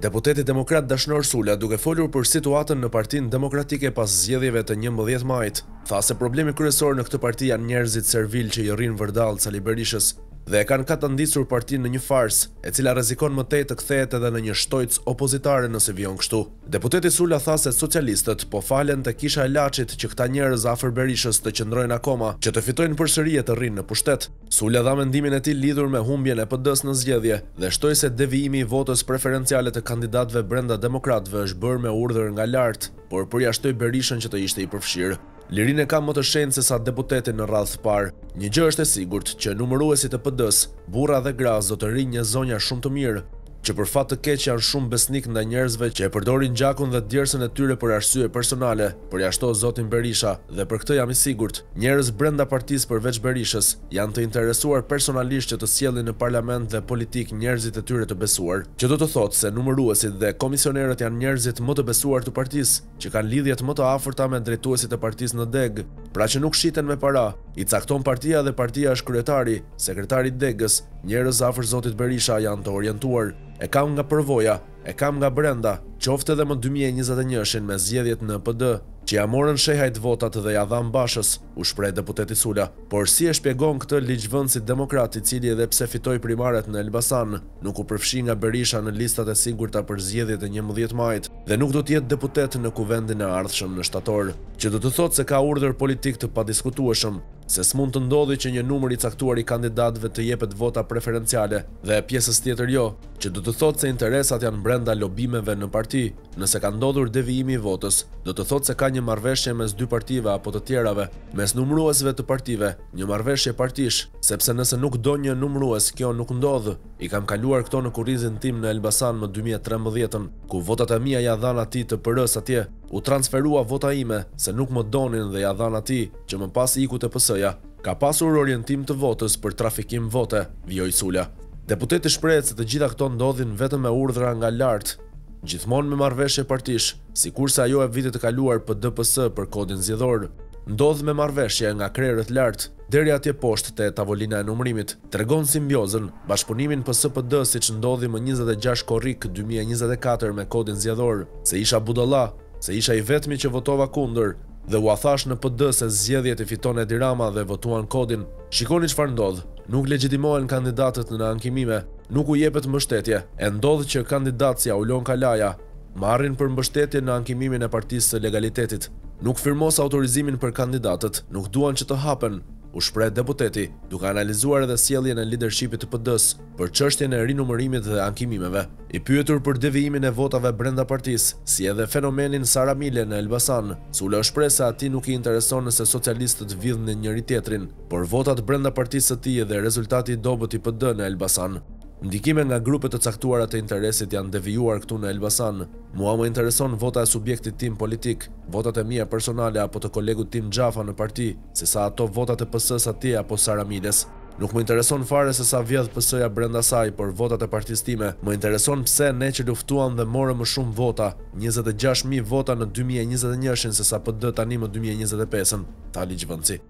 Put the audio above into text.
Deputeti demokrat Dashnor Sula, duke folur për situatën në Partinë Demokratike pas zgjedhjeve të 11 majit, tha se problemi kryesor në këtë parti janë njerëzit servil që i rrinë vërdallë Sali Berishës dhe e kanë katëndisur partinë në një farsë, e cila rrezikon më tej të kthehet edhe në një shtojcë opozitare nëse vijon kështu. Deputeti Sula tha se socialistët po falen te kisha e Laçit që këta njerëz afër Berishës të qëndrojnë akoma që të fitojnë përsëri e të rrinë në pushtet. Sula dha mendimin e tij lidhur me humbjen e PD-s në zgjedhje dhe shtoi se devijimi i votës preferenciale të kandidatëve brenda demokratëve është bërë me urdhër nga lart, por përjashtoi Berishën që të ishte i përfshirë. Lirinë ka më të shenjtë se sa deputeti në radhë të parë. Një gjë është e sigurt që numëruesit e PD-s, burra dhe gra do të rrinë një zonja shumë të mirë, që për fat të keq janë shumë besnik ndaj njerëzve që e përdorin gjakun dhe djersën e tyre për arsye personale, përjashto zotin Berisha, dhe për këtë jam i sigurt, njerëz brenda partisë përveç Berishës janë të interesuar personalisht që të sjellin në parlament dhe politik njerëzit e tyre të besuar, që do të thotë se numëruesit dhe komisionerët janë njerëzit më të besuar të partisë, që kanë lidhjet më të afërta me drejtuesit e partisë në deg, pra që nuk shiten me para, i cakton partia dhe partia është kryetari, sekretari i degës, njerëz afër zotit Berisha janë të orientuar. E kam nga përvoja, e kam nga brenda, qoftë edhe më 2021 me zgjedhjet në PD, që ja morën shehajt votat dhe ja dhan Bashës, u shpreh deputeti Sula. Por si e shpjegon këtë ligjvënësi demokrat i cili edhe pse fitoi primaret në Elbasan, nuk u përfshi nga Berisha në listat e sigurta për zgjedhjet e 11 majit dhe nuk do të jetë deputet në kuvendin e ardhshëm në shtator, që do të thotë se ka urdhër politik të padiskutueshëm, se s'mund të ndodhi që një numër i caktuar i kandidatëve të jepet vota preferenciale dhe pjesës tjetër jo, që do të thotë se interesat janë brenda lobimeve në parti. Nëse ka ndodhur devijimi i votës, do të thotë se ka një marrëveshje mes dy partive apo të tjerave, mes numëruesve të partive, një marrëveshje partish, sepse nëse nuk do një numërues, kjo nuk ndodh. I kam kaluar këto në kurrizin tim në Elbasan më 2013, ku votat e mia ja dhan atij të PS atje. U transferua vota ime se nuk më donin dhe ja dhan atij, që më pas iku te PS-ja. Ka pasur orientim të votës për trafikim vote, vjoj Sula. Deputeti shprehet se të gjitha këto ndodhin vetëm me urdhra nga lart, gjithmonë me marrëveshje partish, sikurse ajo e vitit të kaluar për DPS për kodin zgjedhor. Ndodh me marrëveshje nga krerët lart deri atje poshtë te tavolina e numërimit. Tregon simbiozën, bashkëpunimin PS-PD siç ndodhi më 26 korrik 2024 me kodin zgjedhor, se isha budalla, se isha i vetmi që votova kundër dhe u thash në PD se zgjedhjet i fiton Edi Rama dhe votuan kodin. Shikoni çfarë ndodh. Nuk legjitimohen kandidatët në ankimime, nuk u jepet mbështetje. E ndodh që kandidat si Aulon Kalaja marrin për mbështetje në ankimimin e partisë së legalitetit. Nuk firmos autorizimin për kandidatët, nuk duan që të hapen, u shpreh deputeti, duke analizuar edhe sjelljen e leadershipit të PD-s për çështjen e rinumërimit dhe ankimimeve. I pyetur për devijimin e votave brenda partisë, si edhe fenomenin Sara Mile në Elbasan, Sula shpreh se atij nuk i intereson nëse socialistët vidhin njëri tjetrin, por votat brenda partisë së tij dhe rezultati i dobët i PD në Elbasan. Ndikime nga grupe të caktuara të interesit janë devijuar këtu në Elbasan. Mua më intereson vota e subjektit tim politik, votat e mia personale apo të kolegut tim Xhafa në parti, sesa ato votat e PS-s atje apo Sara Miles. Nuk më intereson fare se sa vjedh PS-ja brenda saj, por votat e partisë time. Më intereson pse ne që luftuam dhe morëm më shumë vota, 26.000 vota në 2021 sesa PD tani më 2025-ën, tha ligjvënësi.